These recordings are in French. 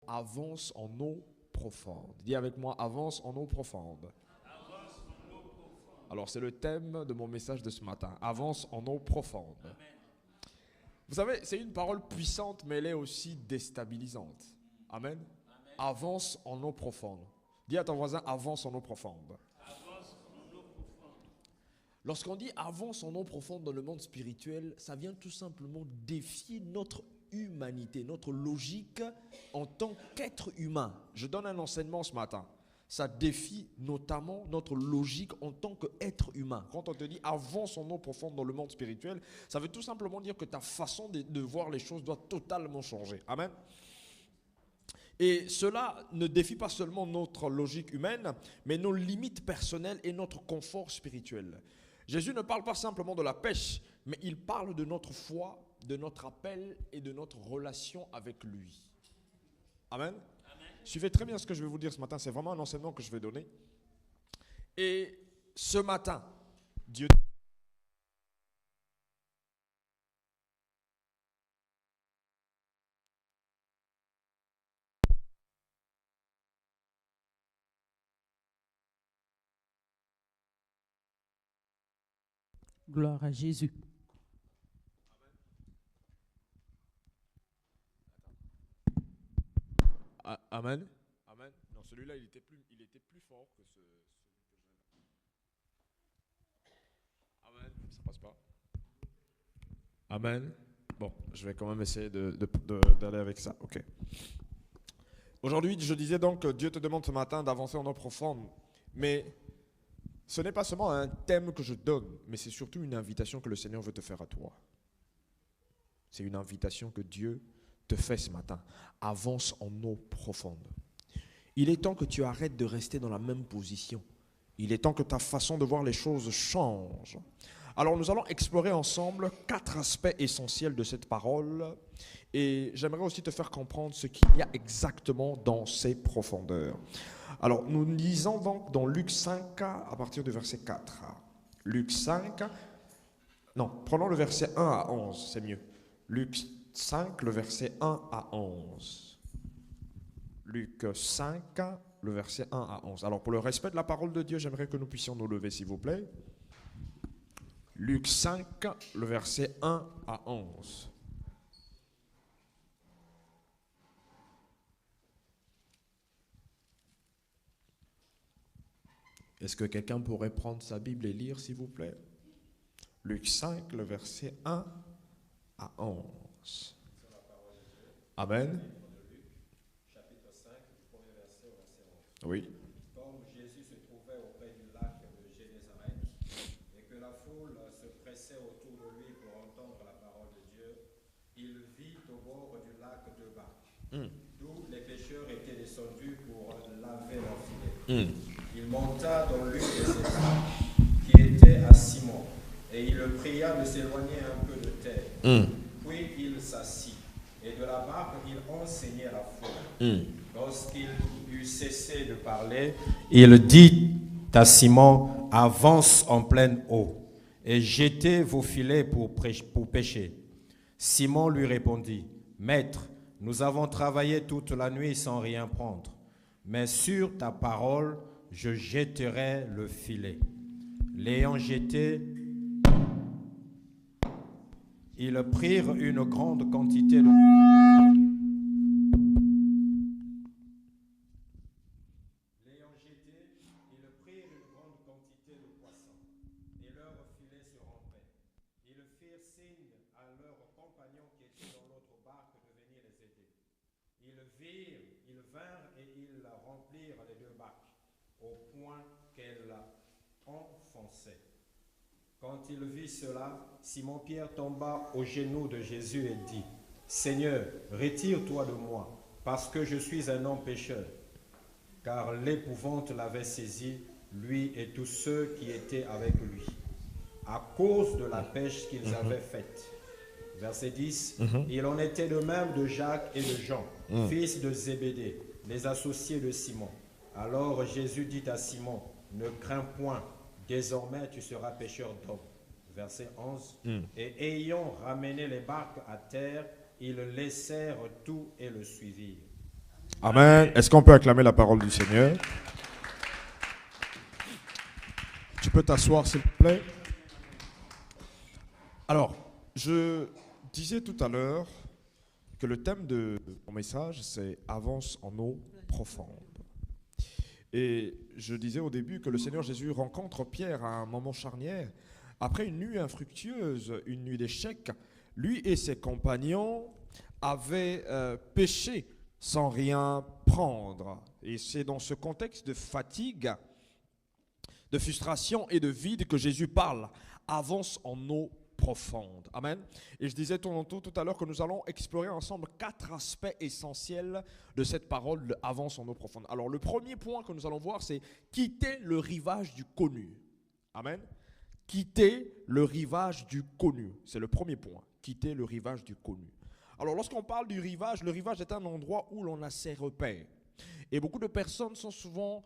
avance en eau profonde. Dis avec moi, avance en eau profonde. Alors, c'est le thème de mon message de ce matin. Avance en eau profonde. Amen. Vous savez, c'est une parole puissante, mais elle est aussi déstabilisante. Amen. Amen. Avance en eau profonde. Dis à ton voisin, avance en eau profonde. Lorsqu'on dit avance en eau profonde dans le monde spirituel, ça vient tout simplement défier notre humanité, notre logique en tant qu'être humain. Je donne un enseignement ce matin. Ça défie notamment notre logique en tant qu'être humain. Quand on te dit avance en eau profonde dans le monde spirituel, ça veut tout simplement dire que ta façon de voir les choses doit totalement changer. Amen. Et cela ne défie pas seulement notre logique humaine, mais nos limites personnelles et notre confort spirituel. Jésus ne parle pas simplement de la pêche, mais il parle de notre foi, de notre appel et de notre relation avec lui. Amen. Suivez très bien ce que je vais vous dire ce matin, c'est vraiment un enseignement que je vais donner. Et ce matin, Dieu... Gloire à Jésus. Amen. Amen. Non, celui-là, il était plus fort que celui que j'ai là. Amen. Ça passe pas. Amen. Bon, je vais quand même essayer d'aller avec ça. Ok. Aujourd'hui, je disais donc que Dieu te demande ce matin d'avancer en eau profonde. Mais ce n'est pas seulement un thème que je donne, mais c'est surtout une invitation que le Seigneur veut te faire à toi. C'est une invitation que Dieu te fait ce matin. Avance en eau profonde. Il est temps que tu arrêtes de rester dans la même position. Il est temps que ta façon de voir les choses change. Alors nous allons explorer ensemble 4 aspects essentiels de cette parole et j'aimerais aussi te faire comprendre ce qu'il y a exactement dans ces profondeurs. Alors nous lisons donc dans Luc 5 à partir du verset 4. Luc 5, non, prenons le verset 1 à 11, c'est mieux. Luc 5, le verset 1 à 11. Luc 5, le verset 1 à 11. Alors pour le respect de la parole de Dieu, j'aimerais que nous puissions nous lever s'il vous plaît. Luc 5, le verset 1 à 11. Est-ce que quelqu'un pourrait prendre sa Bible et lire s'il vous plaît? Luc 5, le verset 1 à 11. Amen. Oui. Comme Jésus se trouvait auprès du lac de Génézareth et que la foule se pressait autour de lui pour entendre la parole de Dieu, il vit au bord du lac 2 barques, d'où les pêcheurs étaient descendus pour laver leurs filets. Il monta dans l'une de ces barques qui était à Simon et il le pria de s'éloigner un peu de terre. Puis il s'assit et de la barque il enseignait la foule. Lorsqu'il eut cessé de parler, il dit à Simon, avance en pleine eau et jetez vos filets pour pêcher. Simon lui répondit, Maître, nous avons travaillé toute la nuit sans rien prendre, mais sur ta parole, je jetterai le filet. L'ayant jeté, ils prirent une grande quantité de... Ils vinrent et ils remplirent les 2 barques au point qu'elles enfonçaient. Quand il vit cela, Simon-Pierre tomba aux genoux de Jésus et dit, Seigneur, retire-toi de moi, parce que je suis un homme pécheur. Car l'épouvante l'avait saisi, lui et tous ceux qui étaient avec lui, à cause de la pêche qu'ils avaient faite. Verset 10, Il en était de même de Jacques et de Jean, fils de Zébédée, les associés de Simon. Alors Jésus dit à Simon, ne crains point, désormais tu seras pêcheur d'hommes. Verset 11, Et ayant ramené les barques à terre, ils laissèrent tout et le suivirent. Amen. Est-ce qu'on peut acclamer la parole du Seigneur? Tu peux t'asseoir, s'il te plaît. Alors, je disais tout à l'heure que le thème de mon message, c'est « Avance en eau profonde ». Et je disais au début que le Seigneur Jésus rencontre Pierre à un moment charnière. Après une nuit infructueuse, une nuit d'échecs, lui et ses compagnons avaient péché sans rien prendre. Et c'est dans ce contexte de fatigue, de frustration et de vide que Jésus parle. Avance en eau profonde. Amen. Et je disais tout à l'heure que nous allons explorer ensemble 4 aspects essentiels de cette parole de avance en eau profonde. Alors le premier point que nous allons voir, c'est quitter le rivage du connu. Amen. Quitter le rivage du connu. C'est le premier point. Quitter le rivage du connu. Alors lorsqu'on parle du rivage, le rivage est un endroit où l'on a ses repères. Et beaucoup de personnes sont souvent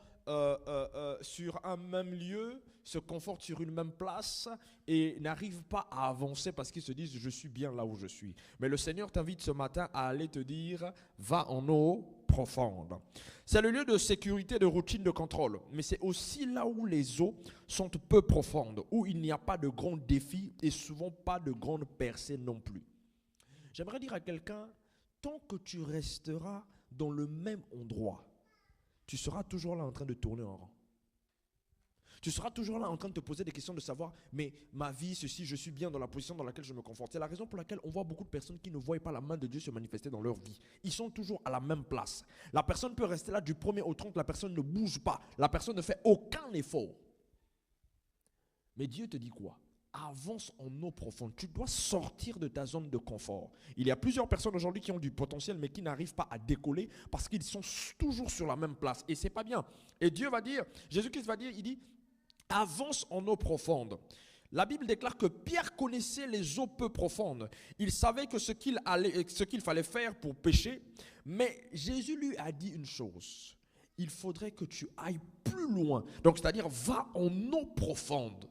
sur un même lieu, se confortent sur une même place et n'arrivent pas à avancer parce qu'ils se disent « je suis bien là où je suis ». Mais le Seigneur t'invite ce matin à aller te dire « va en eau profonde ». C'est le lieu de sécurité, de routine, de contrôle. Mais c'est aussi là où les eaux sont peu profondes, où il n'y a pas de grands défis et souvent pas de grandes percées non plus. J'aimerais dire à quelqu'un, tant que tu resteras dans le même endroit, tu seras toujours là en train de tourner en rond. Tu seras toujours là en train de te poser des questions de savoir, mais ma vie, ceci, je suis bien dans la position dans laquelle je me conforte. C'est la raison pour laquelle on voit beaucoup de personnes qui ne voient pas la main de Dieu se manifester dans leur vie. Ils sont toujours à la même place. La personne peut rester là du 1er au 30, la personne ne bouge pas. La personne ne fait aucun effort. Mais Dieu te dit quoi? Avance en eau profonde. Tu dois sortir de ta zone de confort. Il y a plusieurs personnes aujourd'hui qui ont du potentiel mais qui n'arrivent pas à décoller parce qu'ils sont toujours sur la même place. Et c'est pas bien. Et Dieu va dire, Jésus-Christ va dire, il dit, avance en eau profonde. La Bible déclare que Pierre connaissait les eaux peu profondes. Il savait que ce qu'il fallait faire pour pêcher. Mais Jésus lui a dit une chose. Il faudrait que tu ailles plus loin. Donc c'est-à-dire, va en eau profonde.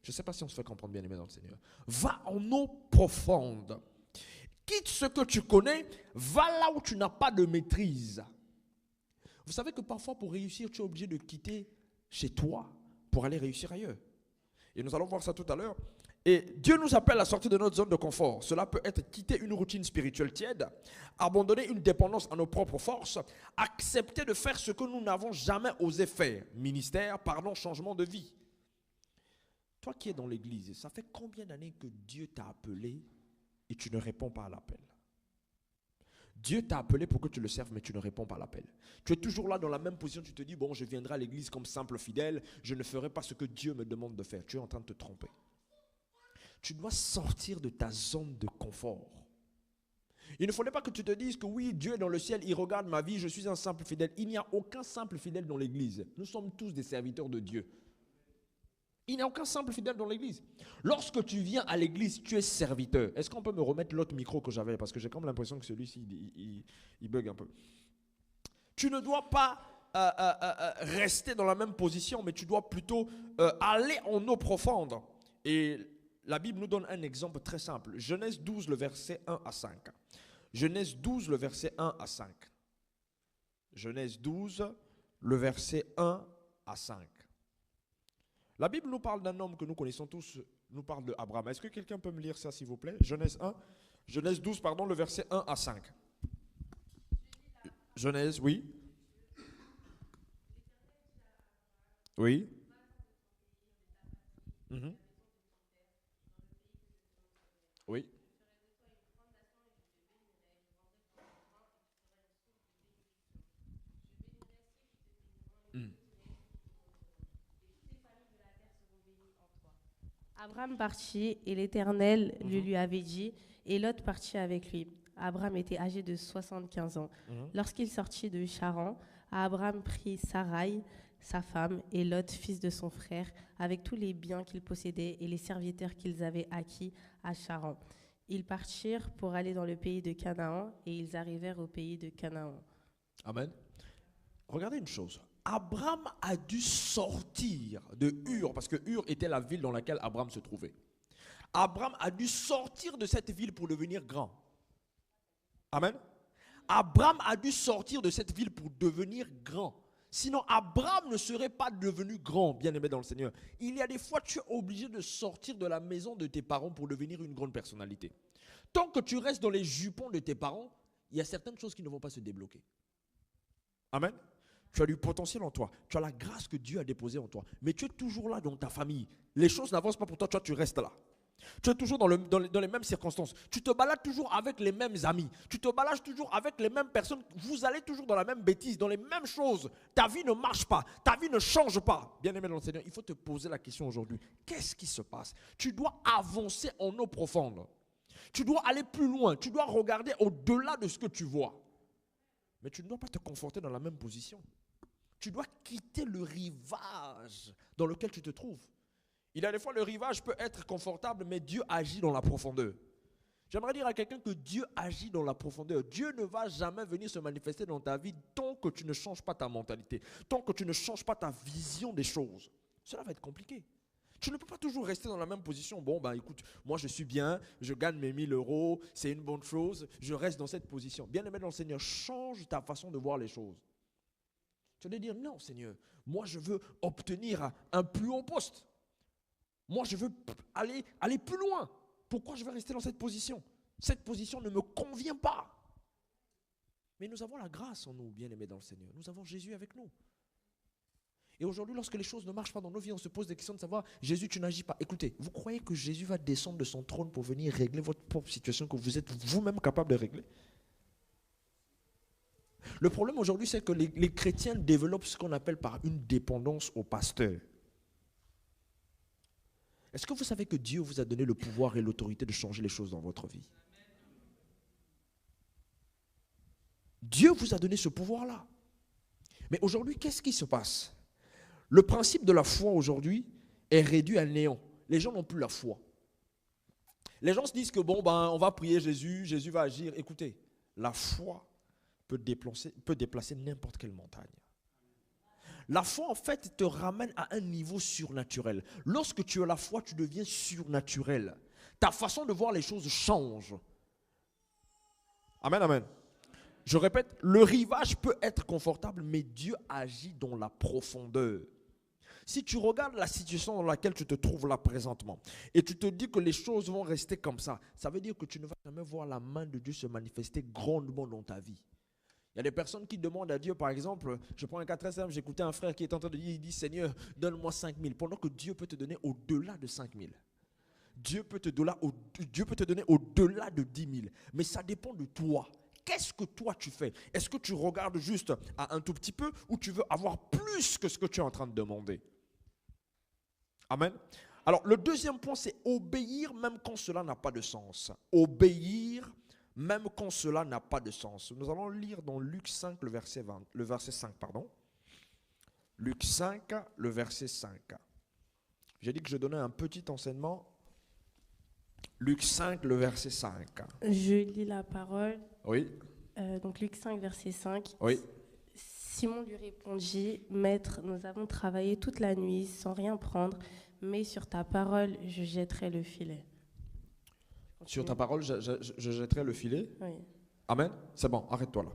Je ne sais pas si on se fait comprendre bien aimé dans le Seigneur. Va en eau profonde. Quitte ce que tu connais, va là où tu n'as pas de maîtrise. Vous savez que parfois pour réussir, tu es obligé de quitter chez toi pour aller réussir ailleurs. Et nous allons voir ça tout à l'heure. Et Dieu nous appelle à sortir de notre zone de confort. Cela peut être quitter une routine spirituelle tiède, abandonner une dépendance à nos propres forces, accepter de faire ce que nous n'avons jamais osé faire. Ministère, pardon, changement de vie. Toi qui es dans l'église, ça fait combien d'années que Dieu t'a appelé et tu ne réponds pas à l'appel? Dieu t'a appelé pour que tu le serves, mais tu ne réponds pas à l'appel. Tu es toujours là dans la même position, tu te dis, bon, je viendrai à l'église comme simple fidèle, je ne ferai pas ce que Dieu me demande de faire. Tu es en train de te tromper. Tu dois sortir de ta zone de confort. Il ne faudrait pas que tu te dises que oui, Dieu est dans le ciel, il regarde ma vie, je suis un simple fidèle. Il n'y a aucun simple fidèle dans l'église. Nous sommes tous des serviteurs de Dieu. Il n'y a aucun simple fidèle dans l'église. Lorsque tu viens à l'église, tu es serviteur. Est-ce qu'on peut me remettre l'autre micro que j'avais? Parce que j'ai comme l'impression que celui-ci, il bug un peu. Tu ne dois pas rester dans la même position, mais tu dois plutôt aller en eau profonde. Et la Bible nous donne un exemple très simple. Genèse 12, le verset 1 à 5. Genèse 12, le verset 1 à 5. Genèse 12, le verset 1 à 5. La Bible nous parle d'un homme que nous connaissons tous, nous parle d'Abraham. Est-ce que quelqu'un peut me lire ça, s'il vous plaît? Genèse 12, pardon, le verset 1 à 5. Genèse, oui. Oui. Mhm. Oui. Abraham partit et l'Éternel lui avait dit, et Lot partit avec lui. Abraham était âgé de 75 ans. Lorsqu'il sortit de Charan, Abraham prit Sarai, sa femme, et Lot, fils de son frère, avec tous les biens qu'ils possédaient et les serviteurs qu'ils avaient acquis à Charan. Ils partirent pour aller dans le pays de Canaan, et ils arrivèrent au pays de Canaan. Amen. Regardez une chose. Abraham a dû sortir de Ur, parce que Ur était la ville dans laquelle Abraham se trouvait. Abraham a dû sortir de cette ville pour devenir grand. Amen. Abraham a dû sortir de cette ville pour devenir grand. Sinon, Abraham ne serait pas devenu grand, bien-aimé dans le Seigneur. Il y a des fois, tu es obligé de sortir de la maison de tes parents pour devenir une grande personnalité. Tant que tu restes dans les jupons de tes parents, il y a certaines choses qui ne vont pas se débloquer. Amen. Tu as du potentiel en toi. Tu as la grâce que Dieu a déposée en toi. Mais tu es toujours là dans ta famille. Les choses n'avancent pas pour toi, tu restes là. Tu es toujours dans les mêmes circonstances. Tu te balades toujours avec les mêmes amis. Tu te balades toujours avec les mêmes personnes. Vous allez toujours dans la même bêtise, dans les mêmes choses. Ta vie ne marche pas. Ta vie ne change pas. Bien-aimé dans le Seigneur, il faut te poser la question aujourd'hui. Qu'est-ce qui se passe? Tu dois avancer en eau profonde. Tu dois aller plus loin. Tu dois regarder au-delà de ce que tu vois. Mais tu ne dois pas te conforter dans la même position. Tu dois quitter le rivage dans lequel tu te trouves. Il y a des fois, le rivage peut être confortable, mais Dieu agit dans la profondeur. J'aimerais dire à quelqu'un que Dieu agit dans la profondeur. Dieu ne va jamais venir se manifester dans ta vie tant que tu ne changes pas ta mentalité, tant que tu ne changes pas ta vision des choses. Cela va être compliqué. Tu ne peux pas toujours rester dans la même position. Bon, écoute, moi je suis bien, je gagne mes 1000 €, c'est une bonne chose, je reste dans cette position. Bien-aimé dans le Seigneur, change ta façon de voir les choses. Tu vas dire, non Seigneur, moi je veux obtenir un plus haut poste. Moi, je veux aller plus loin. Pourquoi je vais rester dans cette position? Cette position ne me convient pas. Mais nous avons la grâce en nous, bien-aimés dans le Seigneur. Nous avons Jésus avec nous. Et aujourd'hui, lorsque les choses ne marchent pas dans nos vies, on se pose des questions de savoir, Jésus, tu n'agis pas. Écoutez, vous croyez que Jésus va descendre de son trône pour venir régler votre propre situation que vous êtes vous-même capable de régler? Le problème aujourd'hui, c'est que les chrétiens développent ce qu'on appelle par une dépendance au pasteur. Est-ce que vous savez que Dieu vous a donné le pouvoir et l'autorité de changer les choses dans votre vie? Dieu vous a donné ce pouvoir-là. Mais aujourd'hui, qu'est-ce qui se passe? Le principe de la foi aujourd'hui est réduit à néant. Les gens n'ont plus la foi. Les gens se disent que on va prier Jésus, Jésus va agir. Écoutez, la foi peut déplacer n'importe quelle montagne. La foi, en fait, te ramène à un niveau surnaturel. Lorsque tu as la foi, tu deviens surnaturel. Ta façon de voir les choses change. Amen, amen. Je répète, le rivage peut être confortable, mais Dieu agit dans la profondeur. Si tu regardes la situation dans laquelle tu te trouves là présentement, et tu te dis que les choses vont rester comme ça veut dire que tu ne vas jamais voir la main de Dieu se manifester grandement dans ta vie. Il y a des personnes qui demandent à Dieu, par exemple, je prends un cas très simple, j'écoutais un frère qui est en train de dire, il dit, Seigneur, donne-moi 5 000, pendant que Dieu peut te donner au-delà de 5 000. Dieu peut te donner au-delà de 10 000. Mais ça dépend de toi. Qu'est-ce que toi tu fais? Est-ce que tu regardes juste à un tout petit peu ou tu veux avoir plus que ce que tu es en train de demander? Amen. Alors, le deuxième point, c'est obéir même quand cela n'a pas de sens. Obéir même quand cela n'a pas de sens. Nous allons lire dans Luc 5, le verset 5. Luc 5, le verset 5. J'ai dit que je donnais un petit enseignement. Luc 5, le verset 5. Je lis la parole. Oui. Donc Luc 5, verset 5. Oui. Simon lui répondit, Maître, nous avons travaillé toute la nuit sans rien prendre, mais sur ta parole, je jetterai le filet. Sur ta parole, je jetterai le filet. Oui. Amen. C'est bon, arrête-toi là.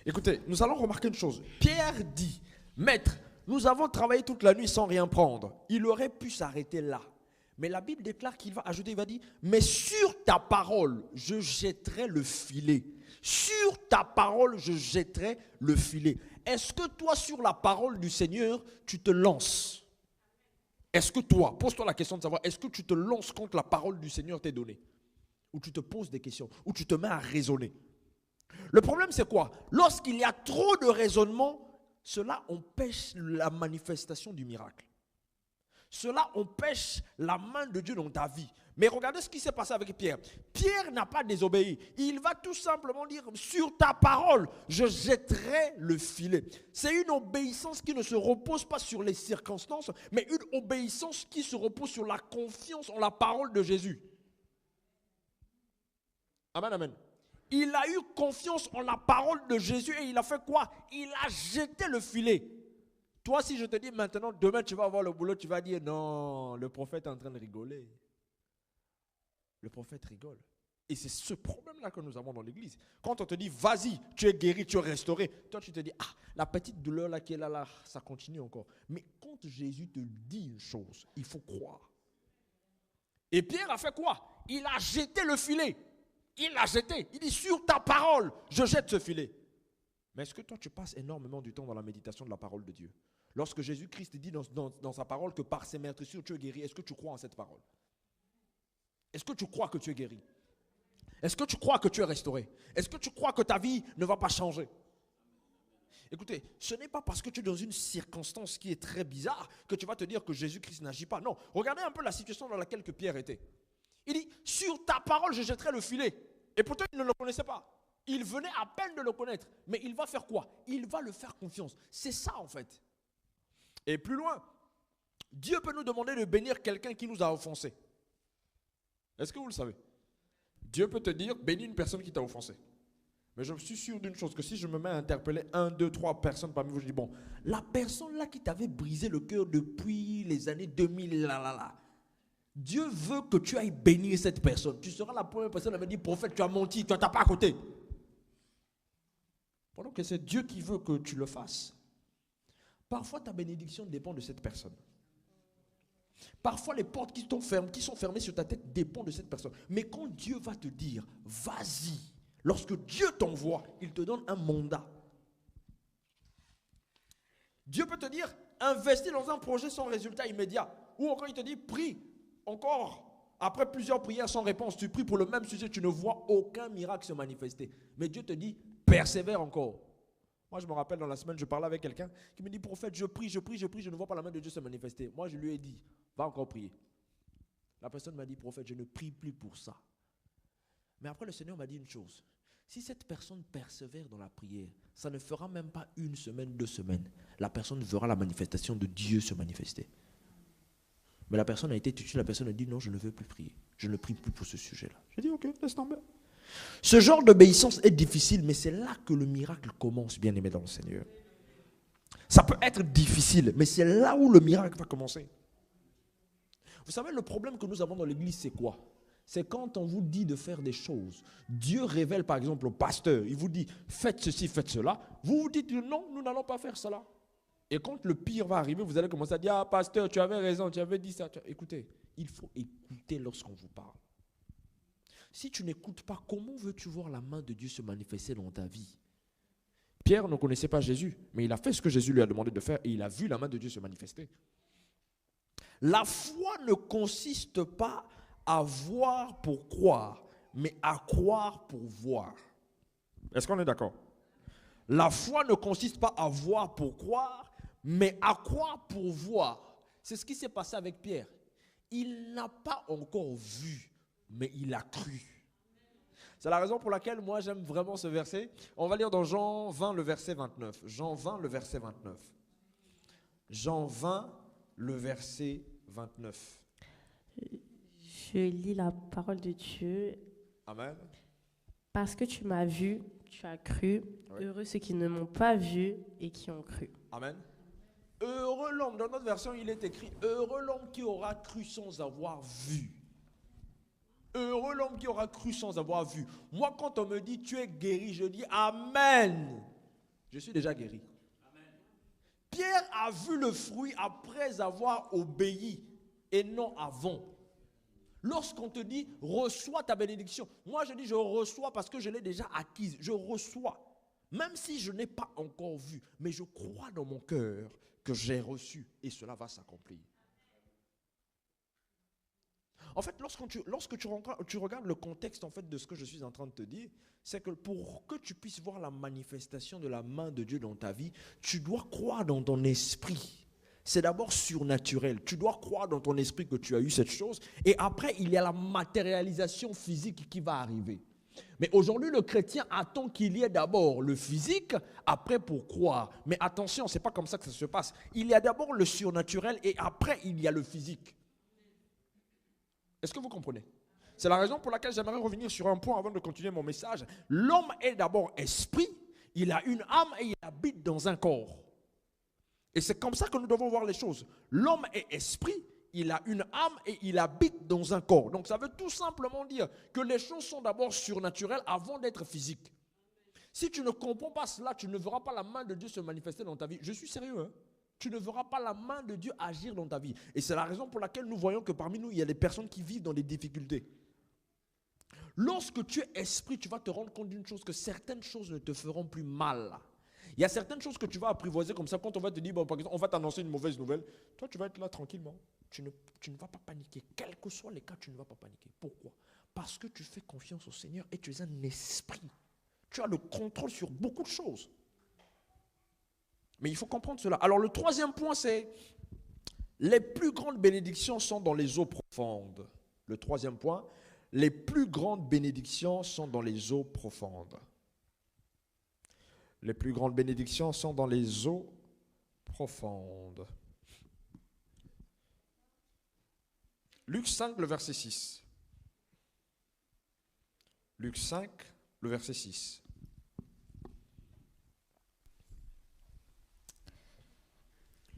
Écoutez, nous allons remarquer une chose. Pierre dit, Maître, nous avons travaillé toute la nuit sans rien prendre. Il aurait pu s'arrêter là. Mais la Bible déclare qu'il va ajouter, il va dire, mais sur ta parole, je jetterai le filet. Sur ta parole, je jetterai le filet. Est-ce que toi, sur la parole du Seigneur, tu te lances? Est-ce que toi, pose-toi la question de savoir, est-ce que tu te lances quand la parole du Seigneur t'est donnée? Ou tu te poses des questions, ou tu te mets à raisonner. Le problème, c'est quoi? Lorsqu'il y a trop de raisonnement, cela empêche la manifestation du miracle. Cela empêche la main de Dieu dans ta vie. Mais regardez ce qui s'est passé avec Pierre. Pierre n'a pas désobéi. Il va tout simplement dire, sur ta parole, je jetterai le filet. C'est une obéissance qui ne se repose pas sur les circonstances, mais une obéissance qui se repose sur la confiance en la parole de Jésus. Amen, amen. Il a eu confiance en la parole de Jésus et il a fait quoi? Il a jeté le filet. Toi, si je te dis maintenant, demain tu vas avoir le boulot, tu vas dire non, le prophète est en train de rigoler. Le prophète rigole. Et c'est ce problème-là que nous avons dans l'église. Quand on te dit, vas-y, tu es guéri, tu es restauré, toi tu te dis, la petite douleur là qui est là, ça continue encore. Mais quand Jésus te dit une chose, il faut croire. Et Pierre a fait quoi? Il a jeté le filet. Il l'a jeté. Il dit, sur ta parole, je jette ce filet. Mais est-ce que toi tu passes énormément du temps dans la méditation de la parole de Dieu? Lorsque Jésus-Christ dit dans sa parole que par ses meurtrissures tu es guéri, est-ce que tu crois en cette parole? Est-ce que tu crois que tu es guéri? Est-ce que tu crois que tu es restauré? Est-ce que tu crois que ta vie ne va pas changer? Écoutez, ce n'est pas parce que tu es dans une circonstance qui est très bizarre que tu vas te dire que Jésus-Christ n'agit pas. Non, regardez un peu la situation dans laquelle que Pierre était. Il dit, sur ta parole, je jetterai le filet. Et pourtant, il ne le connaissait pas. Il venait à peine de le connaître. Mais il va faire quoi? Il va le faire confiance. C'est ça en fait. Et plus loin, Dieu peut nous demander de bénir quelqu'un qui nous a offensés. Est-ce que vous le savez? Dieu peut te dire, bénis une personne qui t'a offensé. Mais je suis sûr d'une chose, que si je me mets à interpeller 1, 2, 3 personnes parmi vous, je dis, bon, la personne là qui t'avait brisé le cœur depuis les années 2000, Dieu veut que tu ailles bénir cette personne. Tu seras la première personne à me dire, prophète, tu as menti, tu n'as pas à côté. Pendant que c'est Dieu qui veut que tu le fasses. Parfois, ta bénédiction dépend de cette personne. Parfois, les portes qui sont fermées sur ta tête dépendent de cette personne. Mais quand Dieu va te dire, vas-y, lorsque Dieu t'envoie, il te donne un mandat. Dieu peut te dire, investis dans un projet sans résultat immédiat. Ou encore, il te dit, prie encore. Après plusieurs prières sans réponse, tu pries pour le même sujet, tu ne vois aucun miracle se manifester. Mais Dieu te dit, persévère encore. Moi, je me rappelle dans la semaine, je parlais avec quelqu'un qui me dit, prophète, je prie, je ne vois pas la main de Dieu se manifester. Moi, je lui ai dit, va encore prier. La personne m'a dit, prophète, je ne prie plus pour ça. Mais après, le Seigneur m'a dit une chose. Si cette personne persévère dans la prière, ça ne fera même pas 1 semaine, 2 semaines. La personne verra la manifestation de Dieu se manifester. Mais la personne a été touchée, la personne a dit, non, je ne veux plus prier. Je ne prie plus pour ce sujet-là. J'ai dit, ok, laisse tomber. Ce genre d'obéissance est difficile, mais c'est là que le miracle commence, bien aimé dans le Seigneur. Ça peut être difficile, mais c'est là où le miracle va commencer. Vous savez, le problème que nous avons dans l'église, c'est quoi? C'est quand on vous dit de faire des choses. Dieu révèle par exemple au pasteur, il vous dit, faites ceci, faites cela. Vous vous dites, non, nous n'allons pas faire cela. Et quand le pire va arriver, vous allez commencer à dire, ah pasteur, tu avais raison, tu avais dit ça. Écoutez, il faut écouter lorsqu'on vous parle. Si tu n'écoutes pas, comment veux-tu voir la main de Dieu se manifester dans ta vie? Pierre ne connaissait pas Jésus, mais il a fait ce que Jésus lui a demandé de faire et il a vu la main de Dieu se manifester. La foi ne consiste pas à voir pour croire, mais à croire pour voir. Est-ce qu'on est d'accord? La foi ne consiste pas à voir pour croire, mais à croire pour voir. C'est ce qui s'est passé avec Pierre. Il n'a pas encore vu, mais il a cru. C'est la raison pour laquelle moi j'aime vraiment ce verset. On va lire dans Jean 20 le verset 29. Jean 20 le verset 29. Jean 20 le verset 29. Je lis la parole de Dieu. Amen. Parce que tu m'as vu, tu as cru. Oui. Heureux ceux qui ne m'ont pas vu et qui ont cru. Amen. Heureux l'homme, dans notre version il est écrit, heureux l'homme qui aura cru sans avoir vu. Heureux l'homme qui aura cru sans avoir vu. Moi, quand on me dit tu es guéri, je dis Amen. Je suis déjà guéri. Amen. Pierre a vu le fruit après avoir obéi et non avant. Lorsqu'on te dit reçois ta bénédiction, moi je dis je reçois parce que je l'ai déjà acquise. Je reçois. Même si je n'ai pas encore vu, mais je crois dans mon cœur que j'ai reçu et cela va s'accomplir. En fait, lorsque tu regardes le contexte en fait, de ce que je suis en train de te dire, c'est que pour que tu puisses voir la manifestation de la main de Dieu dans ta vie, tu dois croire dans ton esprit. C'est d'abord surnaturel. Tu dois croire dans ton esprit que tu as eu cette chose. Et après, il y a la matérialisation physique qui va arriver. Mais aujourd'hui, le chrétien attend qu'il y ait d'abord le physique, après pour croire. Mais attention, ce n'est pas comme ça que ça se passe. Il y a d'abord le surnaturel et après, il y a le physique. Est-ce que vous comprenez? C'est la raison pour laquelle j'aimerais revenir sur un point avant de continuer mon message. L'homme est d'abord esprit, il a une âme et il habite dans un corps. Et c'est comme ça que nous devons voir les choses. L'homme est esprit, il a une âme et il habite dans un corps. Donc ça veut tout simplement dire que les choses sont d'abord surnaturelles avant d'être physiques. Si tu ne comprends pas cela, tu ne verras pas la main de Dieu se manifester dans ta vie. Je suis sérieux, hein? Tu ne verras pas la main de Dieu agir dans ta vie. Et c'est la raison pour laquelle nous voyons que parmi nous, il y a des personnes qui vivent dans des difficultés. Lorsque tu es esprit, tu vas te rendre compte d'une chose, que certaines choses ne te feront plus mal. Il y a certaines choses que tu vas apprivoiser comme ça, quand on va te dire, bon, par exemple, on va t'annoncer une mauvaise nouvelle, toi tu vas être là tranquillement. Tu ne vas pas paniquer. Quels que soient les cas, tu ne vas pas paniquer. Pourquoi? Parce que tu fais confiance au Seigneur et tu es un esprit. Tu as le contrôle sur beaucoup de choses. Mais il faut comprendre cela. Alors le troisième point, c'est les plus grandes bénédictions sont dans les eaux profondes. Le troisième point, les plus grandes bénédictions sont dans les eaux profondes. Les plus grandes bénédictions sont dans les eaux profondes. Luc 5, le verset 6. Luc 5, le verset 6.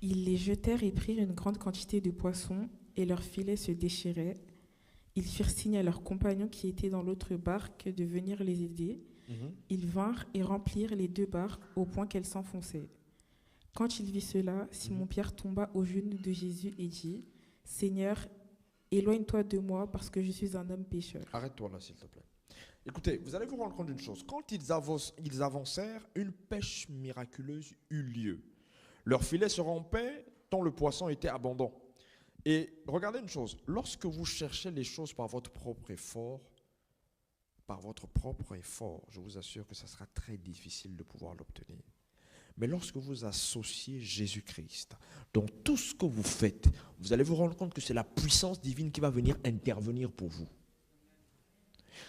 Ils les jetèrent et prirent une grande quantité de poissons, et leurs filets se déchiraient. Ils firent signe à leurs compagnons qui étaient dans l'autre barque de venir les aider. Ils vinrent et remplirent les 2 barques au point qu'elles s'enfonçaient. Quand il vit cela, Simon-Pierre tomba aux genoux de Jésus et dit, « Seigneur, éloigne-toi de moi parce que je suis un homme pécheur. » Arrête-toi là, s'il te plaît. Écoutez, vous allez vous rendre compte d'une chose. Quand ils avancèrent, une pêche miraculeuse eut lieu. Leur filet se rompait tant le poisson était abondant. Et regardez une chose, lorsque vous cherchez les choses par votre propre effort, je vous assure que ça sera très difficile de pouvoir l'obtenir. Mais lorsque vous associez Jésus-Christ dans tout ce que vous faites, vous allez vous rendre compte que c'est la puissance divine qui va venir intervenir pour vous.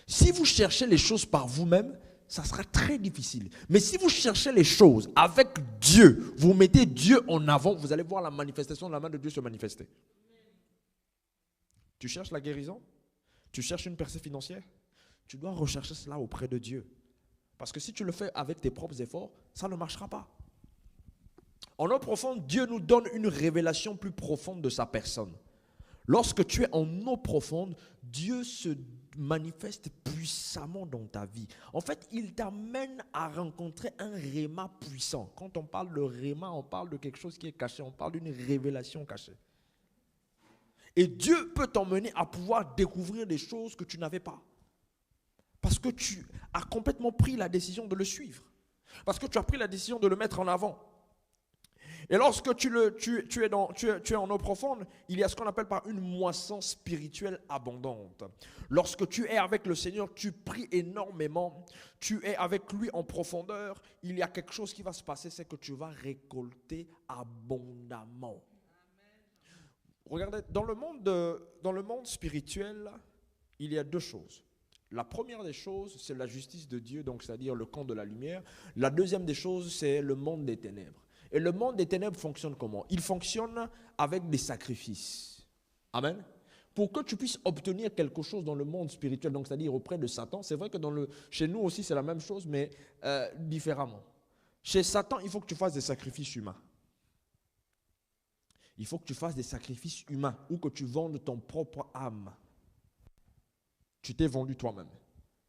Si vous cherchez les choses par vous-même, ça sera très difficile. Mais si vous cherchez les choses avec Dieu, vous mettez Dieu en avant, vous allez voir la manifestation de la main de Dieu se manifester. Tu cherches la guérison? Tu cherches une percée financière? Tu dois rechercher cela auprès de Dieu. Parce que si tu le fais avec tes propres efforts, ça ne marchera pas. En eau profonde, Dieu nous donne une révélation plus profonde de sa personne. Lorsque tu es en eau profonde, Dieu se manifeste puissamment dans ta vie. En fait, il t'amène à rencontrer un réma puissant. Quand on parle de réma, on parle de quelque chose qui est caché, on parle d'une révélation cachée. Et Dieu peut t'emmener à pouvoir découvrir des choses que tu n'avais pas. Parce que tu as complètement pris la décision de le suivre. Parce que tu as pris la décision de le mettre en avant. Et lorsque tu es en eau profonde, il y a ce qu'on appelle par une moisson spirituelle abondante. Lorsque tu es avec le Seigneur, tu pries énormément, tu es avec lui en profondeur, il y a quelque chose qui va se passer, c'est que tu vas récolter abondamment. Regardez, dans le monde spirituel, il y a 2 choses. La première des choses, c'est la justice de Dieu, donc c'est-à-dire le camp de la lumière. La deuxième des choses, c'est le monde des ténèbres. Et le monde des ténèbres fonctionne comment? Il fonctionne avec des sacrifices. Amen. Pour que tu puisses obtenir quelque chose dans le monde spirituel, donc c'est-à-dire auprès de Satan, c'est vrai que chez nous aussi c'est la même chose, mais différemment. Chez Satan, il faut que tu fasses des sacrifices humains. Il faut que tu fasses des sacrifices humains ou que tu vendes ton propre âme. Tu t'es vendu toi-même.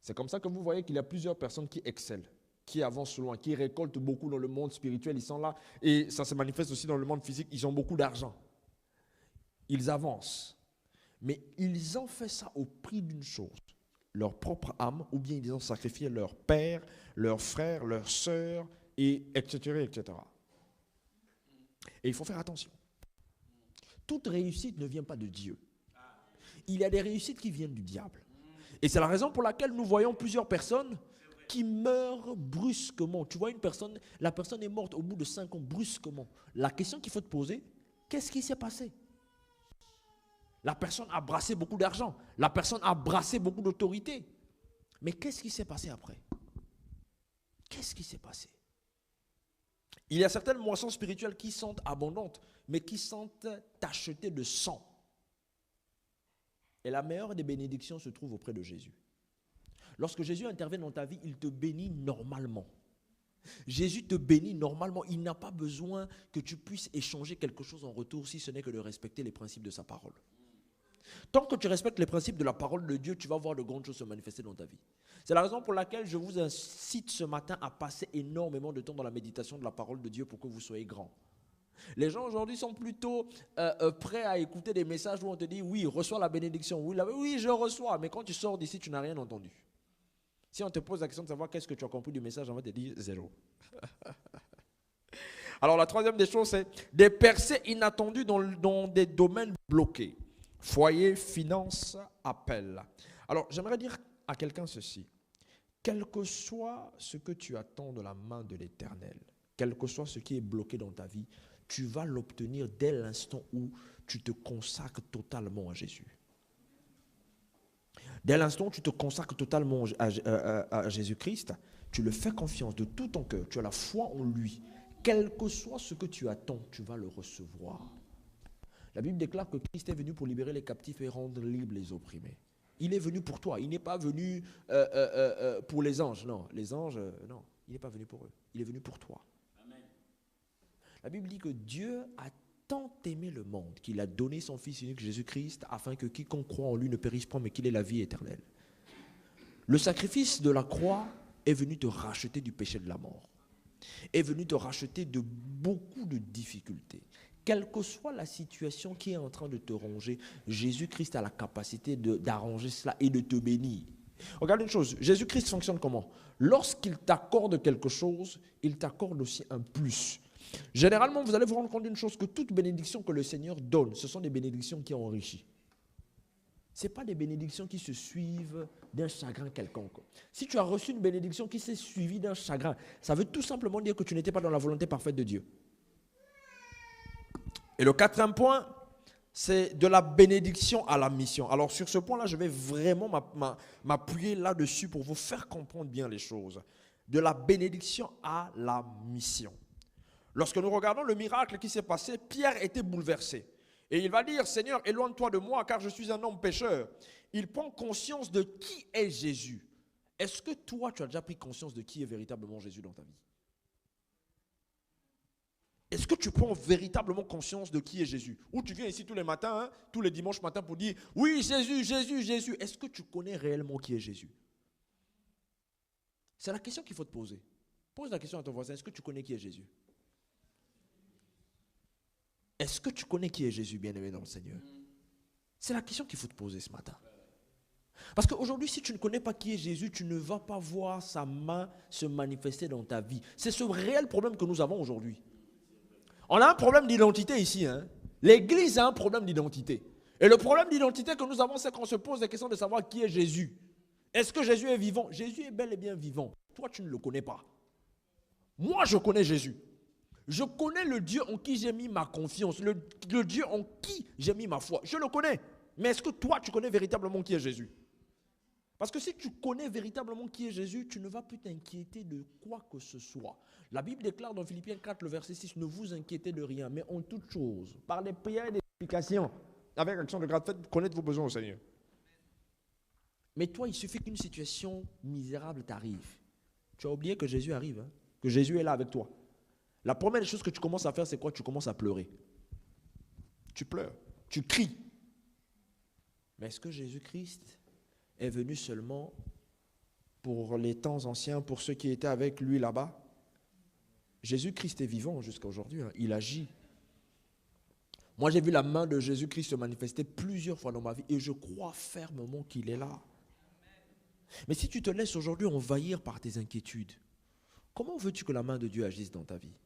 C'est comme ça que vous voyez qu'il y a plusieurs personnes qui excellent, qui avancent loin, qui récoltent beaucoup dans le monde spirituel. Ils sont là et ça se manifeste aussi dans le monde physique. Ils ont beaucoup d'argent. Ils avancent. Mais ils ont fait ça au prix d'une chose, leur propre âme, ou bien ils ont sacrifié leur père, leurs frères, leurs sœurs, et etc., etc. Et il faut faire attention. Toute réussite ne vient pas de Dieu. Il y a des réussites qui viennent du diable. Et c'est la raison pour laquelle nous voyons plusieurs personnes qui meurent brusquement. Tu vois une personne, la personne est morte au bout de 5 ans brusquement. La question qu'il faut te poser, qu'est-ce qui s'est passé? La personne a brassé beaucoup d'argent. La personne a brassé beaucoup d'autorité. Mais qu'est-ce qui s'est passé après? Qu'est-ce qui s'est passé? Il y a certaines moissons spirituelles qui sont abondantes, mais qui sont tachetées de sang. Et la meilleure des bénédictions se trouve auprès de Jésus. Lorsque Jésus intervient dans ta vie, il te bénit normalement. Jésus te bénit normalement. Il n'a pas besoin que tu puisses échanger quelque chose en retour si ce n'est que de respecter les principes de sa parole. Tant que tu respectes les principes de la parole de Dieu, tu vas voir de grandes choses se manifester dans ta vie. C'est la raison pour laquelle je vous incite ce matin à passer énormément de temps dans la méditation de la parole de Dieu pour que vous soyez grands. Les gens aujourd'hui sont plutôt prêts à écouter des messages où on te dit oui, reçois la bénédiction. Oui, je reçois. Mais quand tu sors d'ici, tu n'as rien entendu. Si on te pose la question de savoir qu'est-ce que tu as compris du message, on va te dire zéro. Alors la troisième des choses, c'est des percées inattendues dans des domaines bloqués. Foyer, finances, appel. Alors j'aimerais dire à quelqu'un ceci. Quel que soit ce que tu attends de la main de l'Éternel, quel que soit ce qui est bloqué dans ta vie, tu vas l'obtenir dès l'instant où tu te consacres totalement à Jésus. Dès l'instant où tu te consacres totalement à Jésus-Christ, tu le fais confiance de tout ton cœur, tu as la foi en lui. Quel que soit ce que tu attends, tu vas le recevoir. La Bible déclare que Christ est venu pour libérer les captifs et rendre libres les opprimés. Il est venu pour toi, il n'est pas venu pour les anges. Non, les anges, non, il n'est pas venu pour eux, il est venu pour toi. Amen. La Bible dit que Dieu a tant aimé le monde qu'il a donné son Fils unique Jésus-Christ afin que quiconque croit en lui ne périsse pas mais qu'il ait la vie éternelle. Le sacrifice de la croix est venu te racheter du péché de la mort, est venu te racheter de beaucoup de difficultés. Quelle que soit la situation qui est en train de te ronger, Jésus-Christ a la capacité d'arranger cela et de te bénir. Regarde une chose, Jésus-Christ fonctionne comment? Lorsqu'il t'accorde quelque chose, il t'accorde aussi un plus. Généralement, vous allez vous rendre compte d'une chose, que toute bénédiction que le Seigneur donne, ce sont des bénédictions qui enrichissent. Ce n'est pas des bénédictions qui se suivent d'un chagrin quelconque. Si tu as reçu une bénédiction qui s'est suivie d'un chagrin, ça veut tout simplement dire que tu n'étais pas dans la volonté parfaite de Dieu. Et le quatrième point, c'est de la bénédiction à la mission. Alors sur ce point-là, je vais vraiment m'appuyer là-dessus pour vous faire comprendre bien les choses. De la bénédiction à la mission. Lorsque nous regardons le miracle qui s'est passé, Pierre était bouleversé. Et il va dire, Seigneur, éloigne-toi de moi car je suis un homme pécheur. Il prend conscience de qui est Jésus. Est-ce que toi, tu as déjà pris conscience de qui est véritablement Jésus dans ta vie? Est-ce que tu prends véritablement conscience de qui est Jésus? Ou tu viens ici tous les matins, tous les dimanches matins pour dire, oui, Jésus, Jésus, Jésus. Est-ce que tu connais réellement qui est Jésus? C'est la question qu'il faut te poser. Pose la question à ton voisin, est-ce que tu connais qui est Jésus? Est-ce que tu connais qui est Jésus, bien-aimé dans le Seigneur? C'est la question qu'il faut te poser ce matin. Parce qu'aujourd'hui, si tu ne connais pas qui est Jésus, tu ne vas pas voir sa main se manifester dans ta vie. C'est ce réel problème que nous avons aujourd'hui. On a un problème d'identité ici. L'Église a un problème d'identité. Et le problème d'identité que nous avons, c'est qu'on se pose la question de savoir qui est Jésus. Est-ce que Jésus est vivant? Jésus est bel et bien vivant. Toi, tu ne le connais pas. Moi, je connais Jésus. Je connais le Dieu en qui j'ai mis ma confiance, le Dieu en qui j'ai mis ma foi. Je le connais. Mais est-ce que toi, tu connais véritablement qui est Jésus? Parce que si tu connais véritablement qui est Jésus, tu ne vas plus t'inquiéter de quoi que ce soit. La Bible déclare dans Philippiens 4, le verset 6, ne vous inquiétez de rien, mais en toute chose, par les prières et des supplications, avec action de grâce, faites connaître vos besoins au Seigneur. Mais toi, il suffit qu'une situation misérable t'arrive. Tu as oublié que Jésus arrive, que Jésus est là avec toi. La première chose que tu commences à faire, c'est quoi? Tu commences à pleurer. Tu pleures, tu cries. Mais est-ce que Jésus-Christ est venu seulement pour les temps anciens, pour ceux qui étaient avec lui là-bas? Jésus-Christ est vivant jusqu'à aujourd'hui, il agit. Moi, j'ai vu la main de Jésus-Christ se manifester plusieurs fois dans ma vie et je crois fermement qu'il est là. Mais si tu te laisses aujourd'hui envahir par tes inquiétudes, comment veux-tu que la main de Dieu agisse dans ta vie?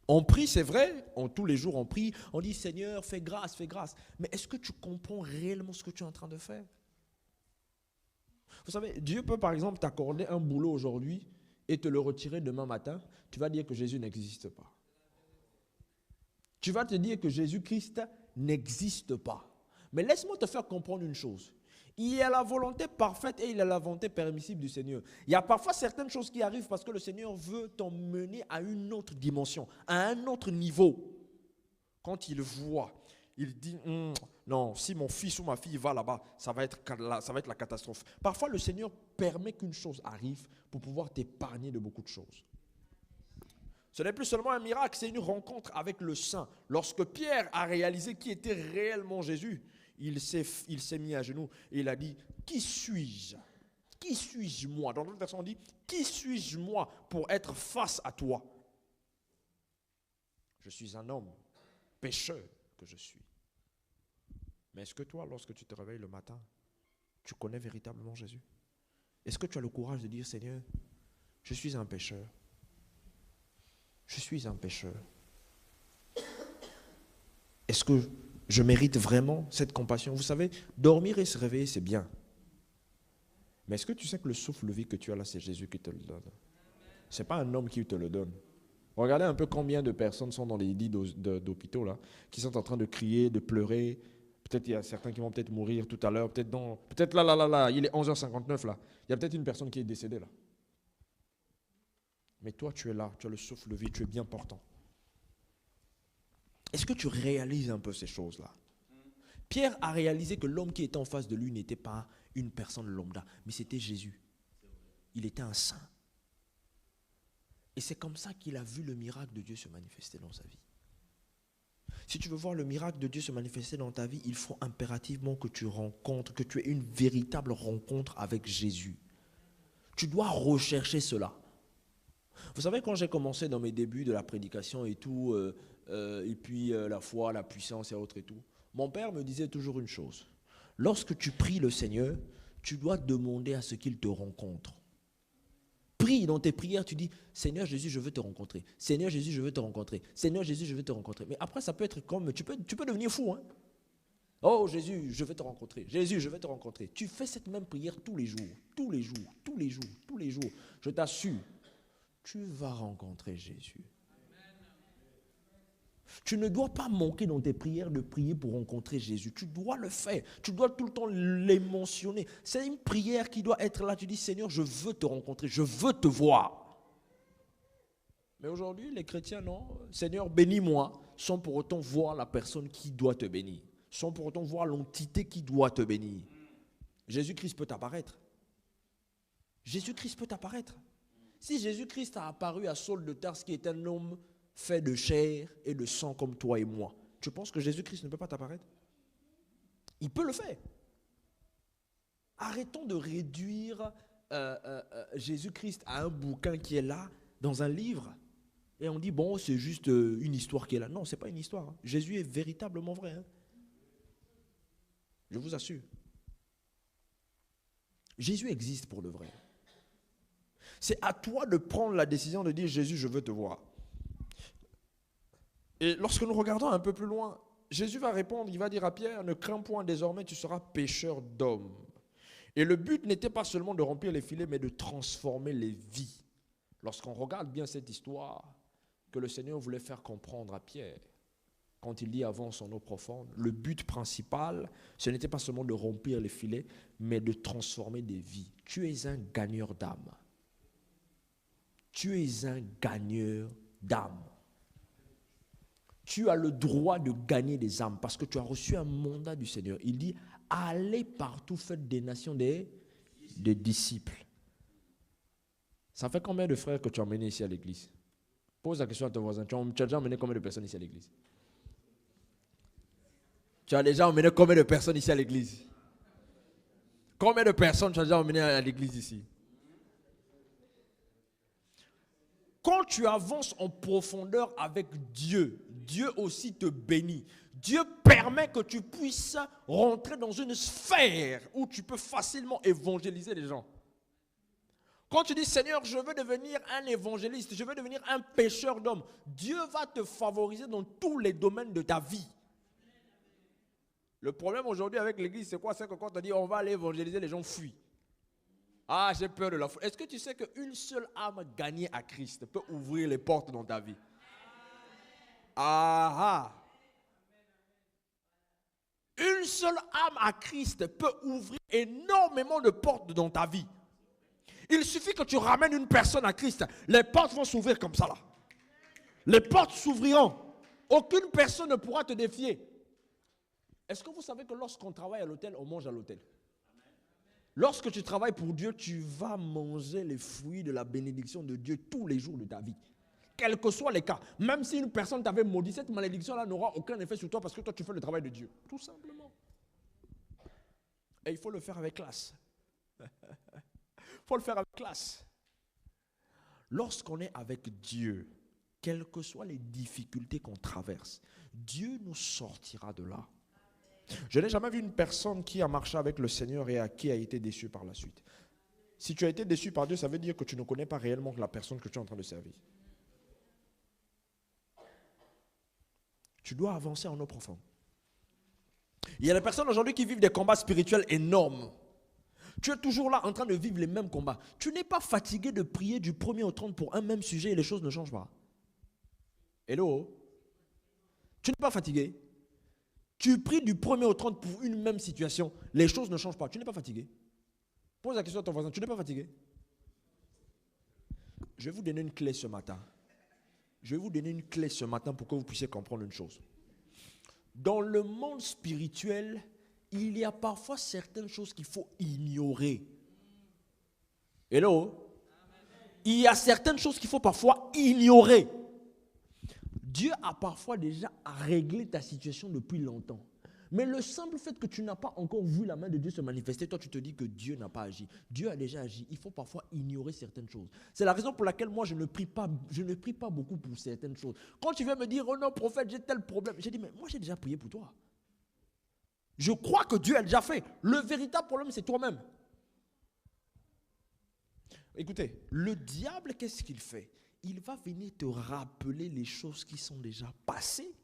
On prie, c'est vrai, tous les jours on prie, on dit Seigneur, fais grâce, fais grâce. Mais est-ce que tu comprends réellement ce que tu es en train de faire? Vous savez, Dieu peut par exemple t'accorder un boulot aujourd'hui et te le retirer demain matin. Tu vas dire que Jésus n'existe pas. Tu vas te dire que Jésus-Christ n'existe pas. Mais laisse-moi te faire comprendre une chose. Il y a la volonté parfaite et il y a la volonté permissible du Seigneur. Il y a parfois certaines choses qui arrivent parce que le Seigneur veut t'emmener à une autre dimension, à un autre niveau. Quand il voit, il dit, non, si mon fils ou ma fille va là-bas, ça va être la catastrophe. Parfois, le Seigneur permet qu'une chose arrive pour pouvoir t'épargner de beaucoup de choses. Ce n'est plus seulement un miracle, c'est une rencontre avec le Saint. Lorsque Pierre a réalisé qui était réellement Jésus, il s'est mis à genoux et il a dit, qui suis-je? Qui suis-je moi? Dans d'autres versions, on dit, qui suis-je moi pour être face à toi? Je suis un homme pécheur que je suis. Mais est-ce que toi, lorsque tu te réveilles le matin, tu connais véritablement Jésus? Est-ce que tu as le courage de dire, Seigneur, je suis un pécheur. Je suis un pécheur. Est-ce que je mérite vraiment cette compassion? Vous savez, dormir et se réveiller, c'est bien. Mais est-ce que tu sais que le souffle de vie que tu as là, c'est Jésus qui te le donne? Ce n'est pas un homme qui te le donne. Regardez un peu combien de personnes sont dans les lits d'hôpitaux là, qui sont en train de crier, de pleurer. Peut-être il y a certains qui vont peut-être mourir tout à l'heure. Peut-être là, il est 11h59 là. Il y a peut-être une personne qui est décédée là. Mais toi, tu es là, tu as le souffle de vie, tu es bien portant. Est-ce que tu réalises un peu ces choses-là? Pierre a réalisé que l'homme qui était en face de lui n'était pas une personne lambda, mais c'était Jésus. Il était un saint. Et c'est comme ça qu'il a vu le miracle de Dieu se manifester dans sa vie. Si tu veux voir le miracle de Dieu se manifester dans ta vie, il faut impérativement que tu rencontres, que tu aies une véritable rencontre avec Jésus. Tu dois rechercher cela. Vous savez, quand j'ai commencé dans mes débuts de la prédication et tout, et puis la foi, la puissance et autres et tout, mon père me disait toujours une chose. Lorsque tu pries le Seigneur, tu dois demander à ce qu'il te rencontre. Prie dans tes prières, tu dis, Seigneur Jésus, je veux te rencontrer. Seigneur Jésus, je veux te rencontrer. Seigneur Jésus, je veux te rencontrer. Mais après, ça peut être comme, tu peux devenir fou. Hein? Oh Jésus, je veux te rencontrer. Jésus, je veux te rencontrer. Tu fais cette même prière tous les jours, tous les jours, tous les jours, tous les jours. Je t'assure, tu vas rencontrer Jésus. Tu ne dois pas manquer dans tes prières de prier pour rencontrer Jésus. Tu dois le faire. Tu dois tout le temps les mentionner. C'est une prière qui doit être là. Tu dis, Seigneur, je veux te rencontrer. Je veux te voir. Mais aujourd'hui, les chrétiens, non. Seigneur, bénis-moi, sans pour autant voir la personne qui doit te bénir. Sans pour autant voir l'entité qui doit te bénir. Jésus-Christ peut apparaître. Jésus-Christ peut apparaître. Si Jésus-Christ a apparu à Saul de Tarse, qui est un homme fait de chair et de sang comme toi et moi, tu penses que Jésus-Christ ne peut pas t'apparaître? Il peut le faire. Arrêtons de réduire Jésus-Christ à un bouquin qui est là, dans un livre, et on dit, bon, c'est juste une histoire qui est là. Non, ce n'est pas une histoire. Hein. Jésus est véritablement vrai. Hein. Je vous assure. Jésus existe pour le vrai. C'est à toi de prendre la décision de dire, Jésus, je veux te voir. Et lorsque nous regardons un peu plus loin, Jésus va répondre, il va dire à Pierre, ne crains point, désormais tu seras pêcheur d'hommes. Et le but n'était pas seulement de remplir les filets, mais de transformer les vies. Lorsqu'on regarde bien cette histoire que le Seigneur voulait faire comprendre à Pierre, quand il dit avance en eau profonde, le but principal, ce n'était pas seulement de remplir les filets, mais de transformer des vies. Tu es un gagneur d'âme. Tu es un gagneur d'âme. Tu as le droit de gagner des âmes parce que tu as reçu un mandat du Seigneur. Il dit, allez partout, faites des nations des disciples. Ça fait combien de frères que tu as emmenés ici à l'église? Pose la question à ton voisin. Tu as déjà emmené combien de personnes ici à l'église? Tu as déjà emmené combien de personnes ici à l'église? Combien de personnes tu as déjà emmené à l'église ici? Quand tu avances en profondeur avec Dieu, Dieu aussi te bénit. Dieu permet que tu puisses rentrer dans une sphère où tu peux facilement évangéliser les gens. Quand tu dis, Seigneur, je veux devenir un évangéliste, je veux devenir un pêcheur d'hommes, Dieu va te favoriser dans tous les domaines de ta vie. Le problème aujourd'hui avec l'église, c'est quoi? C'est que quand on dit, on va aller évangéliser, les gens fuient. Ah, j'ai peur de la foule. Est-ce que tu sais qu'une seule âme gagnée à Christ peut ouvrir les portes dans ta vie? Ah ah. Une seule âme à Christ peut ouvrir énormément de portes dans ta vie. Il suffit que tu ramènes une personne à Christ. Les portes vont s'ouvrir comme ça là. Les portes s'ouvriront. Aucune personne ne pourra te défier. Est-ce que vous savez que lorsqu'on travaille à l'hôtel, on mange à l'hôtel? Lorsque tu travailles pour Dieu, tu vas manger les fruits de la bénédiction de Dieu tous les jours de ta vie. Quels que soient les cas. Même si une personne t'avait maudit, cette malédiction-là n'aura aucun effet sur toi parce que toi, tu fais le travail de Dieu. Tout simplement. Et il faut le faire avec classe. Il faut le faire avec classe. Lorsqu'on est avec Dieu, quelles que soient les difficultés qu'on traverse, Dieu nous sortira de là. Je n'ai jamais vu une personne qui a marché avec le Seigneur et qui a été déçue par la suite. Si tu as été déçu par Dieu, ça veut dire que tu ne connais pas réellement la personne que tu es en train de servir. Tu dois avancer en eau profonde. Il y a des personnes aujourd'hui qui vivent des combats spirituels énormes. Tu es toujours là en train de vivre les mêmes combats. Tu n'es pas fatigué de prier du 1er au 30 pour un même sujet et les choses ne changent pas. Hello? Tu n'es pas fatigué? Tu pries du 1er au 30 pour une même situation. Les choses ne changent pas. Tu n'es pas fatigué? Pose la question à ton voisin. Tu n'es pas fatigué? Je vais vous donner une clé ce matin. Je vais vous donner une clé ce matin pour que vous puissiez comprendre une chose. Dans le monde spirituel, il y a parfois certaines choses qu'il faut ignorer. Hello? Il y a certaines choses qu'il faut parfois ignorer. Dieu a parfois déjà réglé ta situation depuis longtemps. Mais le simple fait que tu n'as pas encore vu la main de Dieu se manifester, toi tu te dis que Dieu n'a pas agi. Dieu a déjà agi. Il faut parfois ignorer certaines choses. C'est la raison pour laquelle moi je ne prie pas beaucoup pour certaines choses. Quand tu viens me dire, oh non prophète, j'ai tel problème, j'ai dit, mais moi j'ai déjà prié pour toi. Je crois que Dieu a déjà fait. Le véritable problème c'est toi-même. Écoutez, le diable qu'est-ce qu'il fait? Il va venir te rappeler les choses qui sont déjà passées.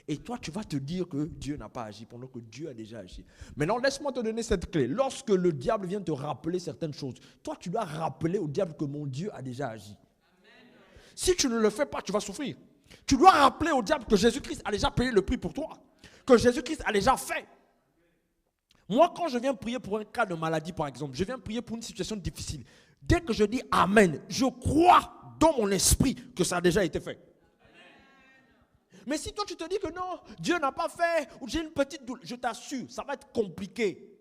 Et toi, tu vas te dire que Dieu n'a pas agi pendant que Dieu a déjà agi. Maintenant, laisse-moi te donner cette clé. Lorsque le diable vient te rappeler certaines choses, toi, tu dois rappeler au diable que mon Dieu a déjà agi. Amen. Si tu ne le fais pas, tu vas souffrir. Tu dois rappeler au diable que Jésus-Christ a déjà payé le prix pour toi. Que Jésus-Christ a déjà fait. Moi, quand je viens prier pour un cas de maladie, par exemple, je viens prier pour une situation difficile. Dès que je dis Amen, je crois dans mon esprit que ça a déjà été fait. Mais si toi tu te dis que non, Dieu n'a pas fait, ou j'ai une petite douleur, je t'assure, ça va être compliqué.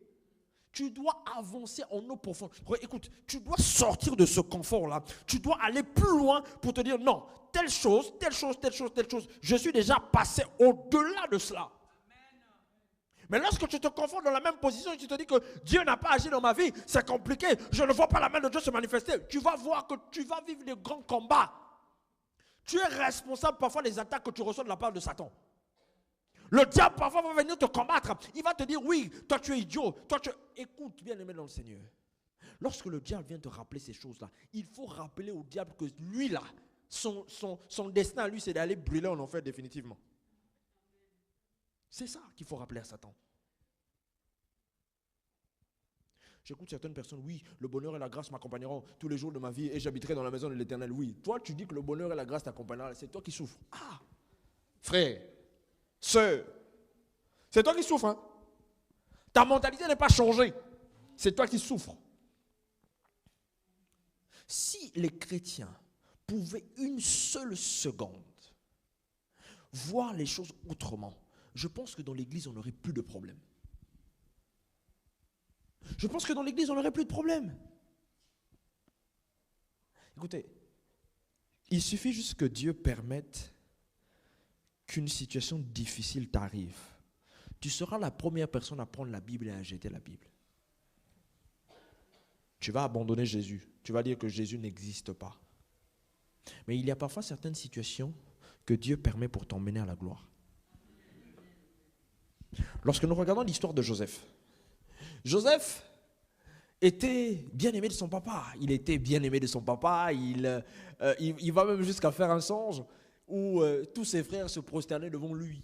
Tu dois avancer en eau profonde. Écoute, tu dois sortir de ce confort-là. Tu dois aller plus loin pour te dire non, telle chose, telle chose, telle chose, telle chose. Je suis déjà passé au-delà de cela. Mais lorsque tu te confonds dans la même position et tu te dis que Dieu n'a pas agi dans ma vie, c'est compliqué, je ne vois pas la main de Dieu se manifester. Tu vas voir que tu vas vivre des grands combats. Tu es responsable parfois des attaques que tu reçois de la part de Satan. Le diable parfois va venir te combattre. Il va te dire oui, toi tu es idiot. Écoute, bien-aimé dans le Seigneur. Lorsque le diable vient te rappeler ces choses-là, il faut rappeler au diable que lui là, son destin à lui c'est d'aller brûler en enfer définitivement. C'est ça qu'il faut rappeler à Satan. J'écoute certaines personnes, oui, le bonheur et la grâce m'accompagneront tous les jours de ma vie et j'habiterai dans la maison de l'Éternel. Oui, toi tu dis que le bonheur et la grâce t'accompagneront, c'est toi qui souffres. Ah, frère, sœur, c'est toi qui souffres. Hein? Ta mentalité n'est pas changée, c'est toi qui souffres. Si les chrétiens pouvaient une seule seconde voir les choses autrement, je pense que dans l'église on n'aurait plus de problème. Je pense que dans l'église, on n'aurait plus de problème. Écoutez, il suffit juste que Dieu permette qu'une situation difficile t'arrive. Tu seras la première personne à prendre la Bible et à jeter la Bible. Tu vas abandonner Jésus. Tu vas dire que Jésus n'existe pas. Mais il y a parfois certaines situations que Dieu permet pour t'emmener à la gloire. Lorsque nous regardons l'histoire de Joseph, Joseph était bien aimé de son papa. Il était bien aimé de son papa. Il va même jusqu'à faire un songe où tous ses frères se prosternaient devant lui.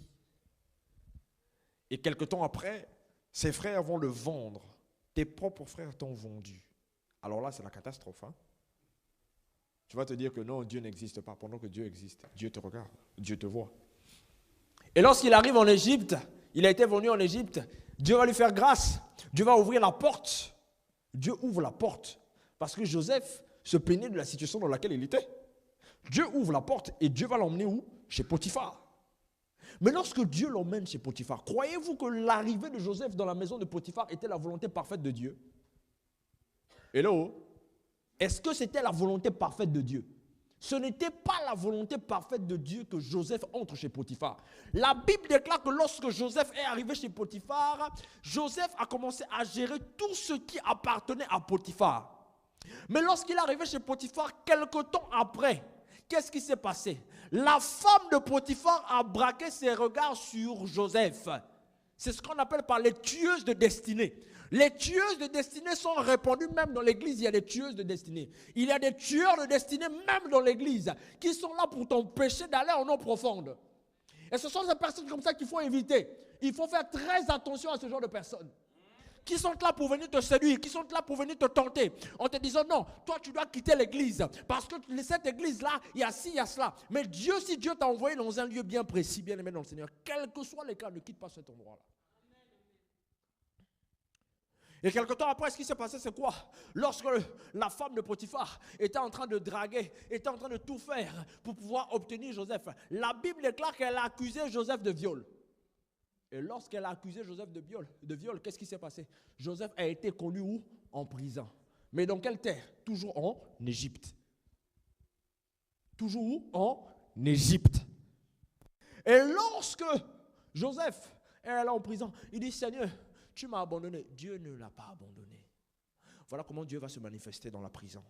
Et quelque temps après, ses frères vont le vendre. Tes propres frères t'ont vendu. Alors là, c'est la catastrophe. Hein? Tu vas te dire que non, Dieu n'existe pas. Pendant que Dieu existe, Dieu te regarde, Dieu te voit. Et lorsqu'il arrive en Égypte, il a été venu en Égypte, Dieu va lui faire grâce. Dieu va ouvrir la porte. Dieu ouvre la porte. Parce que Joseph se plaignait de la situation dans laquelle il était. Dieu ouvre la porte et Dieu va l'emmener où? Chez Potiphar. Mais lorsque Dieu l'emmène chez Potiphar, croyez-vous que l'arrivée de Joseph dans la maison de Potiphar était la volonté parfaite de Dieu? Hello? Est-ce que c'était la volonté parfaite de Dieu? Ce n'était pas la volonté parfaite de Dieu que Joseph entre chez Potiphar. La Bible déclare que lorsque Joseph est arrivé chez Potiphar, Joseph a commencé à gérer tout ce qui appartenait à Potiphar. Mais lorsqu'il est arrivé chez Potiphar, quelque temps après, qu'est-ce qui s'est passé? La femme de Potiphar a braqué ses regards sur Joseph. C'est ce qu'on appelle par les tueuses de destinée. Les tueuses de destinée sont répandues même dans l'église. Il y a des tueuses de destinée. Il y a des tueurs de destinée même dans l'église qui sont là pour t'empêcher d'aller en eau profonde. Et ce sont ces personnes comme ça qu'il faut éviter. Il faut faire très attention à ce genre de personnes. Qui sont là pour venir te séduire, qui sont là pour venir te tenter, en te disant non, toi tu dois quitter l'église, parce que cette église-là, il y a ci, il y a cela. Mais Dieu, si Dieu t'a envoyé dans un lieu bien précis, bien aimé dans le Seigneur, quel que soit les cas, ne quitte pas cet endroit-là. Et quelque temps après, ce qui s'est passé, c'est quoi? Lorsque la femme de Potiphar était en train de draguer, était en train de tout faire pour pouvoir obtenir Joseph, la Bible déclare qu'elle a accusé Joseph de viol. Et lorsqu'elle a accusé Joseph de viol, qu'est-ce qui s'est passé? Joseph a été connu où? En prison. Mais dans quelle terre? Toujours en Égypte. Toujours où? En Égypte. Et lorsque Joseph est allé en prison, il dit, Seigneur, tu m'as abandonné. Dieu ne l'a pas abandonné. Voilà comment Dieu va se manifester dans la prison.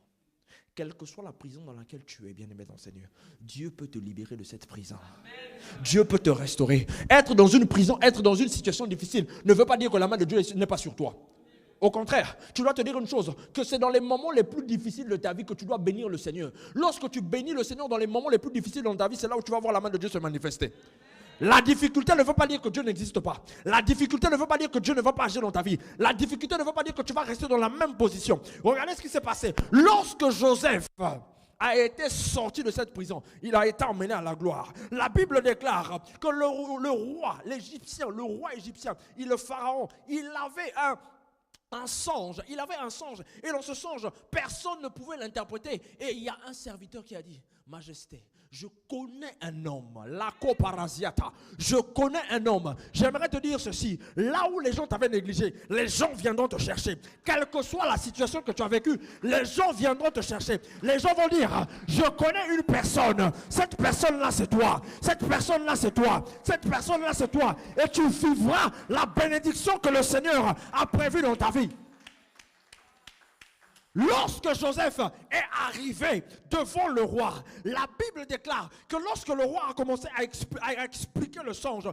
Quelle que soit la prison dans laquelle tu es, bien-aimé dans le Seigneur, Dieu peut te libérer de cette prison. Amen. Dieu peut te restaurer. Être dans une prison, être dans une situation difficile ne veut pas dire que la main de Dieu n'est pas sur toi. Au contraire, tu dois te dire une chose, que c'est dans les moments les plus difficiles de ta vie que tu dois bénir le Seigneur. Lorsque tu bénis le Seigneur dans les moments les plus difficiles de ta vie, c'est là où tu vas voir la main de Dieu se manifester. La difficulté ne veut pas dire que Dieu n'existe pas. La difficulté ne veut pas dire que Dieu ne va pas agir dans ta vie. La difficulté ne veut pas dire que tu vas rester dans la même position. Regardez ce qui s'est passé. Lorsque Joseph a été sorti de cette prison, il a été emmené à la gloire. La Bible déclare que le roi, l'Égyptien, le roi égyptien, le pharaon, il avait un songe. Il avait un songe. Et dans ce songe, personne ne pouvait l'interpréter. Et il y a un serviteur qui a dit, Majesté, je connais un homme, la coparasiata. Je connais un homme. J'aimerais te dire ceci. Là où les gens t'avaient négligé, les gens viendront te chercher. Quelle que soit la situation que tu as vécue, les gens viendront te chercher. Les gens vont dire, je connais une personne. Cette personne-là, c'est toi. Cette personne-là, c'est toi. Cette personne-là, c'est toi. Et tu vivras la bénédiction que le Seigneur a prévue dans ta vie. Lorsque Joseph est arrivé devant le roi, la Bible déclare que lorsque le roi a commencé à expliquer le songe,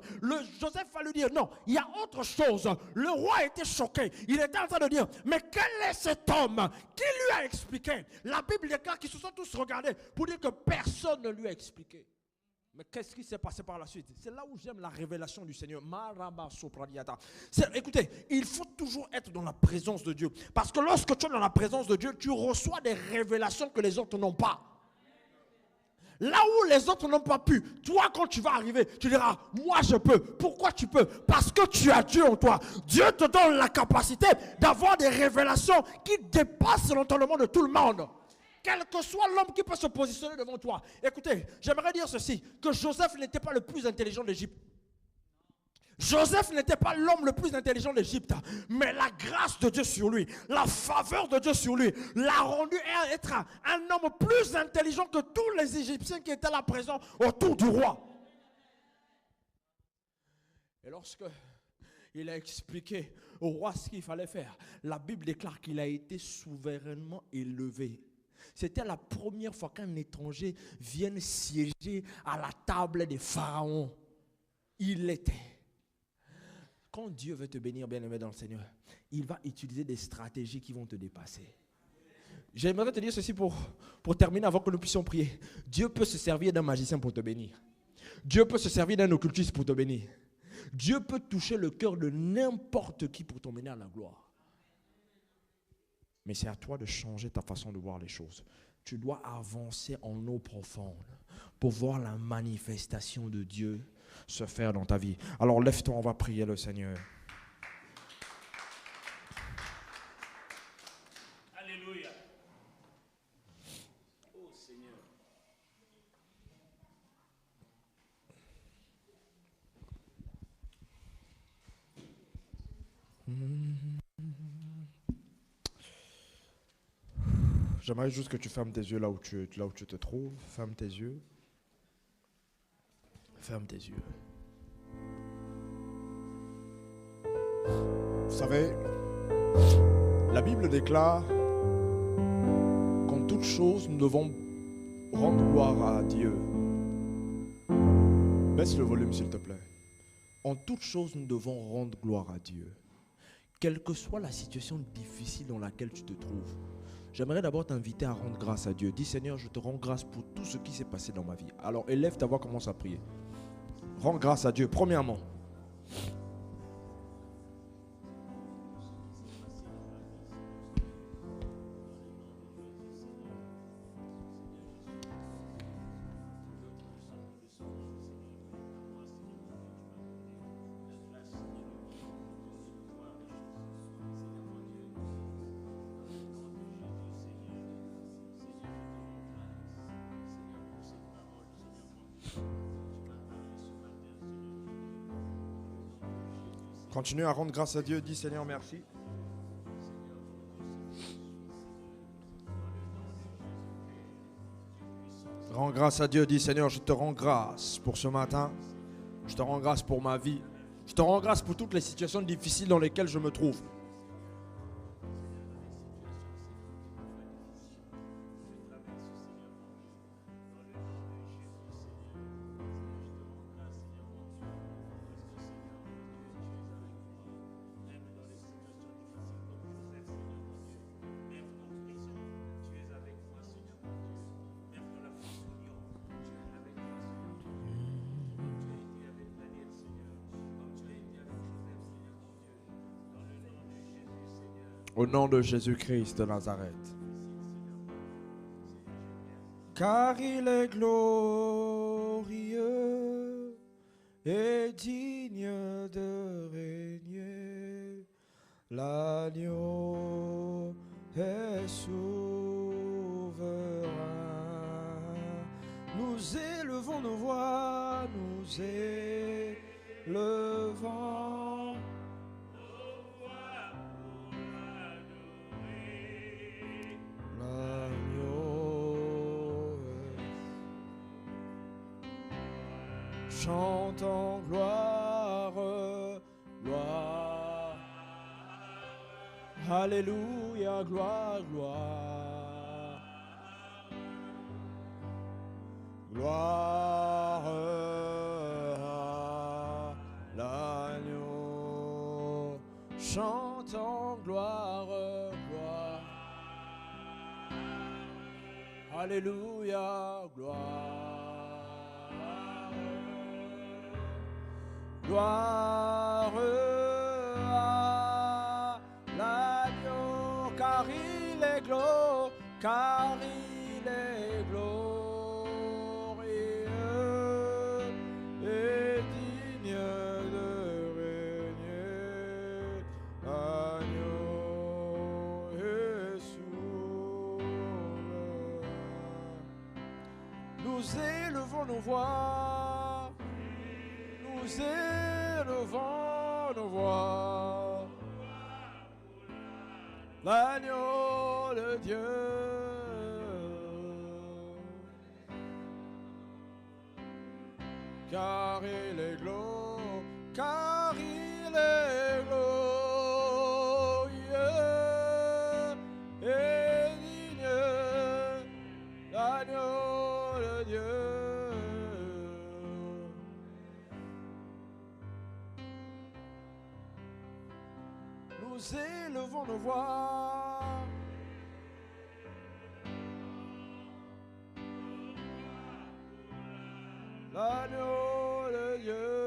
Joseph va lui dire non, il y a autre chose. Le roi était choqué. Il était en train de dire, mais quel est cet homme qui lui a expliqué? La Bible déclare qu'ils se sont tous regardés pour dire que personne ne lui a expliqué. Mais qu'est-ce qui s'est passé par la suite? C'est là où j'aime la révélation du Seigneur. Écoutez, il faut toujours être dans la présence de Dieu. Parce que lorsque tu es dans la présence de Dieu, tu reçois des révélations que les autres n'ont pas. Là où les autres n'ont pas pu, toi quand tu vas arriver, tu diras, moi je peux. Pourquoi tu peux? Parce que tu as Dieu en toi. Dieu te donne la capacité d'avoir des révélations qui dépassent l'entendement de tout le monde. Quel que soit l'homme qui peut se positionner devant toi. Écoutez, j'aimerais dire ceci, que Joseph n'était pas le plus intelligent d'Égypte. Joseph n'était pas l'homme le plus intelligent d'Égypte, mais la grâce de Dieu sur lui, la faveur de Dieu sur lui, l'a rendu être un homme plus intelligent que tous les Égyptiens qui étaient là présents autour du roi. Et lorsque il a expliqué au roi ce qu'il fallait faire, la Bible déclare qu'il a été souverainement élevé. C'était la première fois qu'un étranger vienne siéger à la table des pharaons. Il l'était. Quand Dieu veut te bénir, bien-aimé dans le Seigneur, il va utiliser des stratégies qui vont te dépasser. J'aimerais te dire ceci pour terminer avant que nous puissions prier. Dieu peut se servir d'un magicien pour te bénir. Dieu peut se servir d'un occultiste pour te bénir. Dieu peut toucher le cœur de n'importe qui pour t'emmener à la gloire. Mais c'est à toi de changer ta façon de voir les choses. Tu dois avancer en eau profonde pour voir la manifestation de Dieu se faire dans ta vie. Alors lève-toi, on va prier le Seigneur. Alléluia. Oh Seigneur. J'aimerais juste que tu fermes tes yeux là où tu te trouves. Ferme tes yeux. Ferme tes yeux. Vous savez, la Bible déclare qu'en toute chose, nous devons rendre gloire à Dieu. Baisse le volume, s'il te plaît. En toute chose, nous devons rendre gloire à Dieu. Quelle que soit la situation difficile dans laquelle tu te trouves, j'aimerais d'abord t'inviter à rendre grâce à Dieu. Dis Seigneur, je te rends grâce pour tout ce qui s'est passé dans ma vie. Alors élève ta voix, commence à prier. Rends grâce à Dieu, premièrement. Continue à rendre grâce à Dieu. Dis Seigneur, merci. Rends grâce à Dieu. Dis Seigneur, je te rends grâce pour ce matin. Je te rends grâce pour ma vie. Je te rends grâce pour toutes les situations difficiles dans lesquelles je me trouve. Au nom de Jésus-Christ de Nazareth. Car il est glorieux et digne de régner. L'agneau est souverain. Nous élevons nos voix, nous élevons. Chantons gloire, gloire. Alléluia, gloire, gloire. Gloire à l'agneau. Chantons gloire, gloire. Alléluia, gloire. Gloire à l'agneau, car il est glorieux, car il est glorieux et digne de régner. Agneau et souverain. Nous élevons nos voix. Nous élevons nos voix, l'agneau de Dieu, car il est glorieux, car il est glorieux et digne, l'agneau de Dieu. Nous élevons nos voix. L'agneau de Dieu.